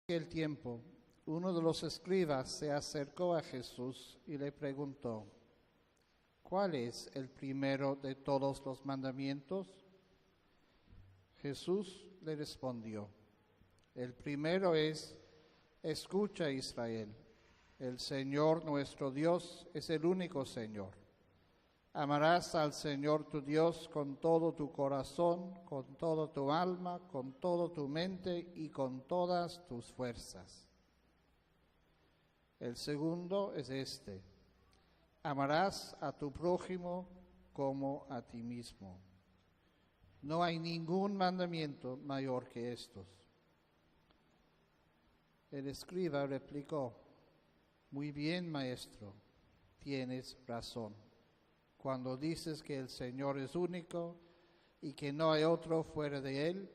aquel tiempo, uno de los escribas se acercó a Jesús y le preguntó: ¿cuál es el primero de todos los mandamientos? Jesús le respondió: el primero es: escucha, Israel, el Señor nuestro Dios es el único Señor. Amarás al Señor tu Dios con todo tu corazón, con toda tu alma, con toda tu mente y con todas tus fuerzas. El segundo es este: amarás a tu prójimo como a ti mismo. No hay ningún mandamiento mayor que estos. El escriba replicó: muy bien, maestro, tienes razón cuando dices que el Señor es único y que no hay otro fuera de Él,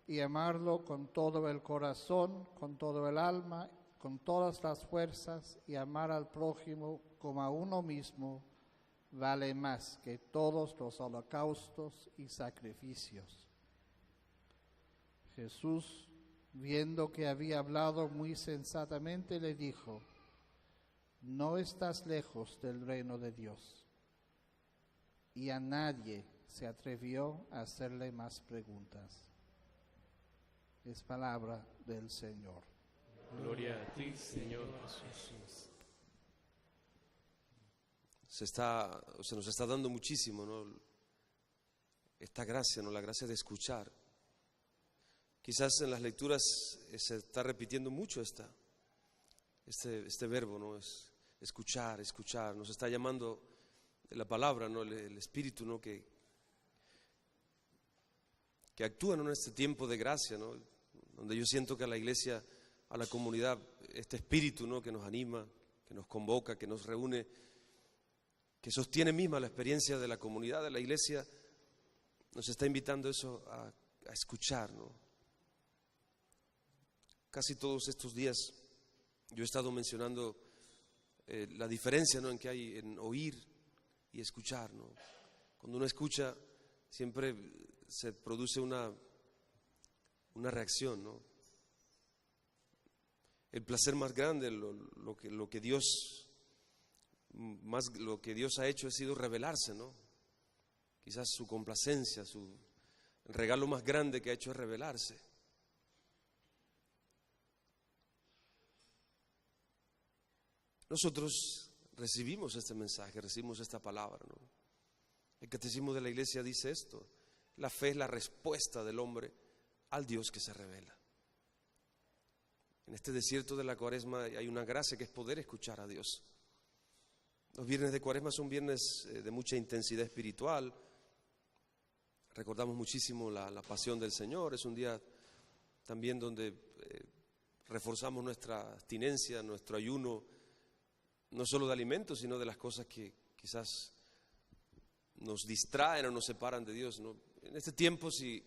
y amarlo con todo el corazón, con todo el alma, con todas las fuerzas, y amar al prójimo como a uno mismo, vale más que todos los holocaustos y sacrificios. Jesús, viendo que había hablado muy sensatamente, le dijo: no estás lejos del reino de Dios. Y a nadie se atrevió a hacerle más preguntas. Es palabra del Señor. Gloria a ti, Señor Jesús. Se nos está dando muchísimo, ¿no? Esta gracia, ¿no? La gracia de escuchar. Quizás en las lecturas se está repitiendo mucho este verbo, ¿no? Es escuchar. Nos está llamando la palabra, ¿no? El Espíritu, ¿no? que actúa, ¿no? En este tiempo de gracia, ¿no? Donde yo siento que a la iglesia, a la comunidad, este Espíritu, ¿no? Que nos anima, que nos convoca, que nos reúne, que sostiene misma la experiencia de la comunidad, de la iglesia, nos está invitando eso a escuchar, ¿no? Casi todos estos días yo he estado mencionando la diferencia, ¿no? En que hay en oír y escuchar, ¿no? Cuando uno escucha, siempre se produce una reacción, ¿no? El placer más grande, lo que Dios ha hecho ha sido revelarse, ¿no? Quizás su complacencia, el regalo más grande que ha hecho es revelarse. Nosotros recibimos este mensaje, recibimos esta palabra, ¿no? El Catecismo de la Iglesia dice esto: la fe es la respuesta del hombre al Dios que se revela. En este desierto de la Cuaresma hay una gracia que es poder escuchar a Dios. Los viernes de Cuaresma son viernes de mucha intensidad espiritual. Recordamos muchísimo la pasión del Señor. Es un día también donde reforzamos nuestra abstinencia, nuestro ayuno, no solo de alimentos, sino de las cosas que quizás nos distraen o nos separan de Dios, ¿no? En este tiempo, si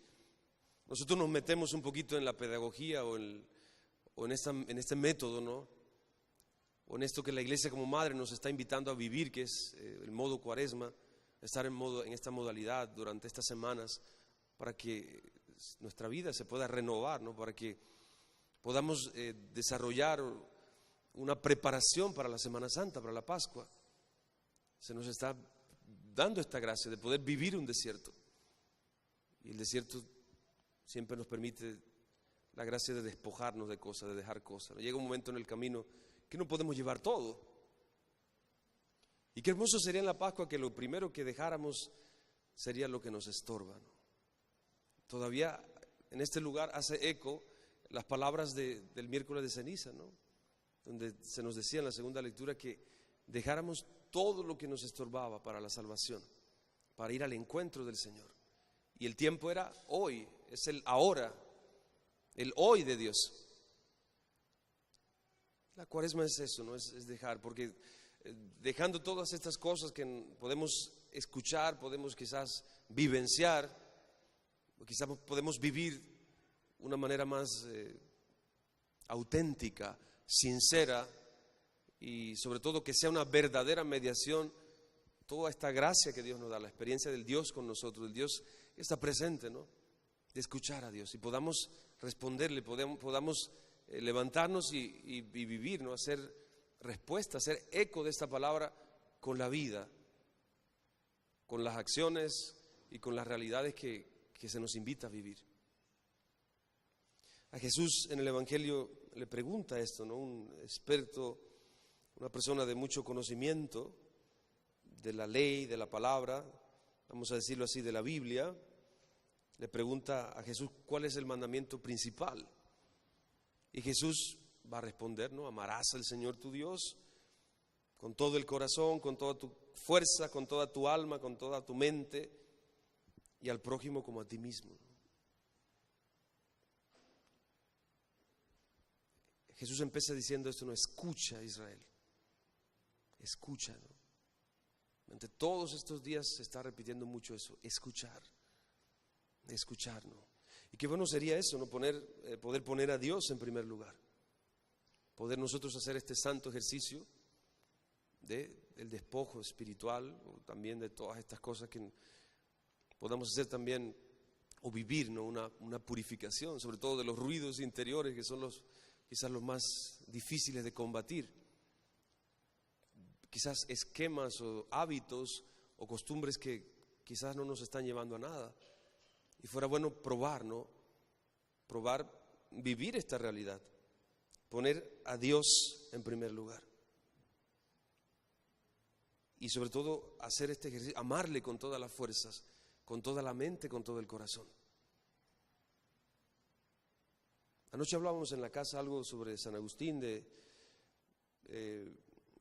nosotros nos metemos un poquito en la pedagogía o en este método, ¿no? O en esto que la iglesia como madre nos está invitando a vivir, que es el modo Cuaresma, estar en esta modalidad durante estas semanas, para que nuestra vida se pueda renovar, ¿no? Para que podamos desarrollar una preparación para la Semana Santa, para la Pascua. Se nos está dando esta gracia de poder vivir un desierto. Y el desierto siempre nos permite la gracia de despojarnos de cosas, de dejar cosas. Llega un momento en el camino que no podemos llevar todo. Y qué hermoso sería en la Pascua que lo primero que dejáramos sería lo que nos estorba, ¿no? Todavía en este lugar hace eco las palabras del miércoles de ceniza, ¿no? Donde se nos decía en la segunda lectura que dejáramos todo lo que nos estorbaba para la salvación, para ir al encuentro del Señor. Y el tiempo era hoy, es el ahora, el hoy de Dios. La Cuaresma es eso, ¿no? Es dejar, porque dejando todas estas cosas que podemos escuchar, podemos quizás vivenciar, o quizás podemos vivir una manera más auténtica, sincera, y sobre todo que sea una verdadera mediación, toda esta gracia que Dios nos da, la experiencia del Dios con nosotros, el Dios que está presente, ¿no? De escuchar a Dios y podamos responderle, podamos levantarnos y vivir, ¿no? Hacer respuesta, hacer eco de esta palabra con la vida, con las acciones y con las realidades que se nos invita a vivir. A Jesús en el Evangelio le pregunta esto, ¿no? Un experto, una persona de mucho conocimiento de la ley, de la palabra, vamos a decirlo así, de la Biblia, le pregunta a Jesús cuál es el mandamiento principal. Y Jesús va a responder, ¿no? Amarás al Señor tu Dios con todo el corazón, con toda tu fuerza, con toda tu alma, con toda tu mente, y al prójimo como a ti mismo. Jesús empieza diciendo esto, no, escucha Israel, escucha, ¿no? Durante todos estos días se está repitiendo mucho eso, escuchar, ¿no? Y qué bueno sería eso, ¿no? Poder poner a Dios en primer lugar, poder nosotros hacer este santo ejercicio del despojo espiritual, o también de todas estas cosas que podamos hacer también, o vivir, ¿no? Una purificación, sobre todo de los ruidos interiores que son quizás los más difíciles de combatir. Quizás esquemas o hábitos o costumbres que quizás no nos están llevando a nada. Y fuera bueno probar, ¿no? Probar vivir esta realidad, poner a Dios en primer lugar. Y sobre todo hacer este ejercicio, amarle con todas las fuerzas, con toda la mente, con todo el corazón. Anoche hablábamos en la casa algo sobre San Agustín, de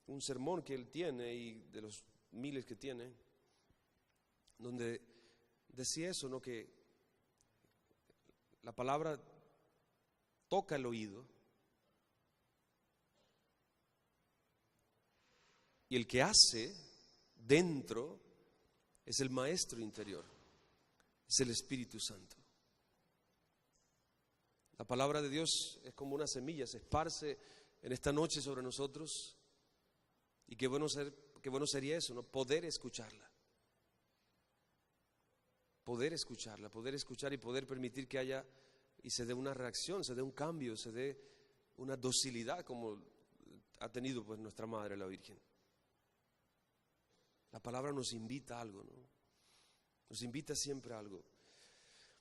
un sermón que él tiene y de los miles que tiene, donde decía eso, ¿no? Que la palabra toca el oído y el que hace dentro es el maestro interior, es el Espíritu Santo. La palabra de Dios es como una semilla, se esparce en esta noche sobre nosotros, y qué bueno sería eso, ¿no? Poder escuchar y poder permitir que haya y se dé una reacción, se dé un cambio, se dé una docilidad como ha tenido pues nuestra Madre la Virgen. La palabra nos invita a algo, ¿no? Nos invita siempre a algo.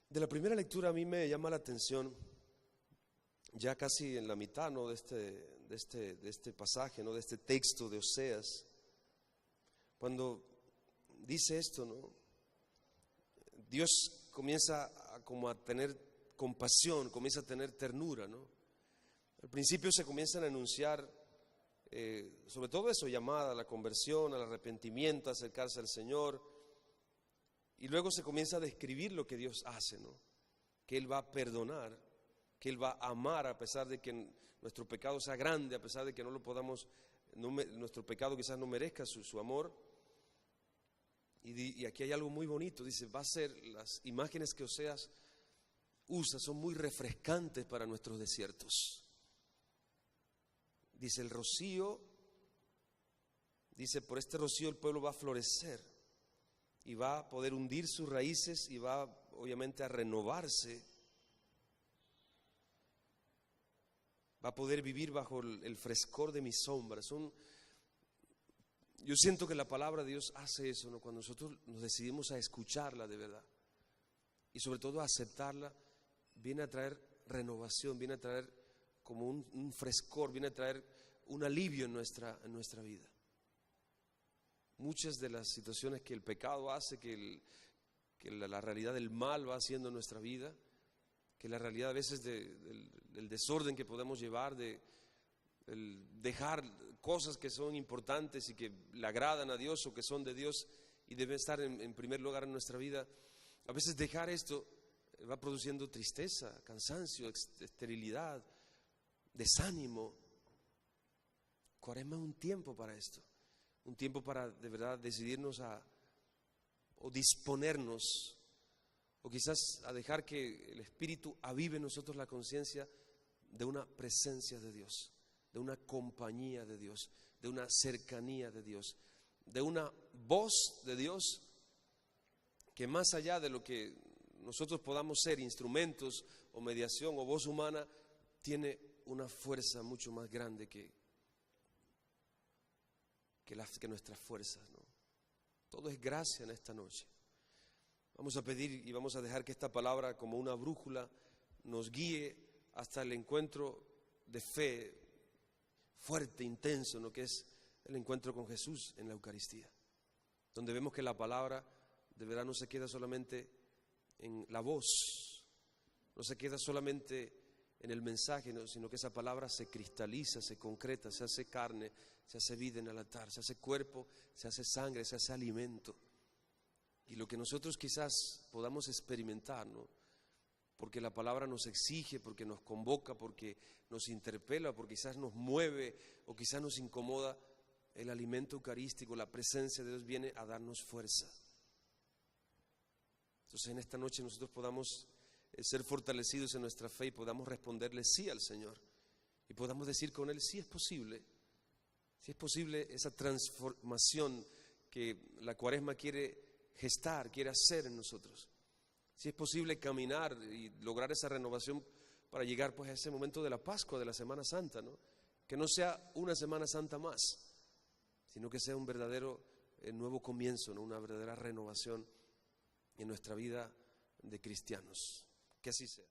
De la primera lectura a mí me llama la atención, ya casi en la mitad, ¿no? de este pasaje, ¿no? De este texto de Oseas, cuando dice esto, ¿no? Dios comienza a tener compasión, comienza a tener ternura, ¿no? Al principio se comienzan a anunciar, sobre todo eso, llamada a la conversión, al arrepentimiento, a acercarse al Señor, y luego se comienza a describir lo que Dios hace, ¿no? Que Él va a perdonar, que Él va a amar a pesar de que nuestro pecado sea grande, a pesar de que no lo podamos, nuestro pecado quizás no merezca su amor. Y aquí hay algo muy bonito, dice, va a ser, las imágenes que Oseas usa son muy refrescantes para nuestros desiertos. Dice, el rocío, dice, por este rocío el pueblo va a florecer y va a poder hundir sus raíces y va obviamente a renovarse. Va a poder vivir bajo el frescor de mis sombras. Yo siento que la palabra de Dios hace eso, ¿no? Cuando nosotros nos decidimos a escucharla de verdad y sobre todo a aceptarla, viene a traer renovación, viene a traer como un frescor, viene a traer un alivio en nuestra vida. Muchas de las situaciones que el pecado hace, que la realidad del mal va haciendo en nuestra vida, que la realidad a veces del desorden que podemos llevar, de dejar cosas que son importantes y que le agradan a Dios o que son de Dios y deben estar en primer lugar en nuestra vida, a veces dejar esto va produciendo tristeza, cansancio, esterilidad, desánimo. Cuaresma es un tiempo para esto, un tiempo para de verdad decidirnos o disponernos, o quizás a dejar que el Espíritu avive en nosotros la conciencia de una presencia de Dios, de una compañía de Dios, de una cercanía de Dios, de una voz de Dios que más allá de lo que nosotros podamos ser instrumentos o mediación o voz humana, tiene una fuerza mucho más grande que nuestras fuerzas, ¿no? Todo es gracia en esta noche. Vamos a pedir y vamos a dejar que esta palabra, como una brújula, nos guíe hasta el encuentro de fe fuerte, intenso, ¿no? Que es el encuentro con Jesús en la Eucaristía, donde vemos que la palabra de verdad no se queda solamente en la voz, no se queda solamente en el mensaje, ¿no? Sino que esa palabra se cristaliza, se concreta, se hace carne, se hace vida en el altar, se hace cuerpo, se hace sangre, se hace alimento. Y lo que nosotros quizás podamos experimentar, ¿no? Porque la palabra nos exige, porque nos convoca, porque nos interpela, porque quizás nos mueve o quizás nos incomoda, el alimento eucarístico, la presencia de Dios viene a darnos fuerza. Entonces en esta noche nosotros podamos ser fortalecidos en nuestra fe y podamos responderle sí al Señor. Y podamos decir con Él, sí es posible esa transformación que la Cuaresma quiere gestar, quiere hacer en nosotros. Si es posible caminar y lograr esa renovación para llegar pues a ese momento de la Pascua, de la Semana Santa, ¿no? Que no sea una Semana Santa más, sino que sea un verdadero nuevo comienzo, ¿no? Una verdadera renovación en nuestra vida de cristianos. Que así sea.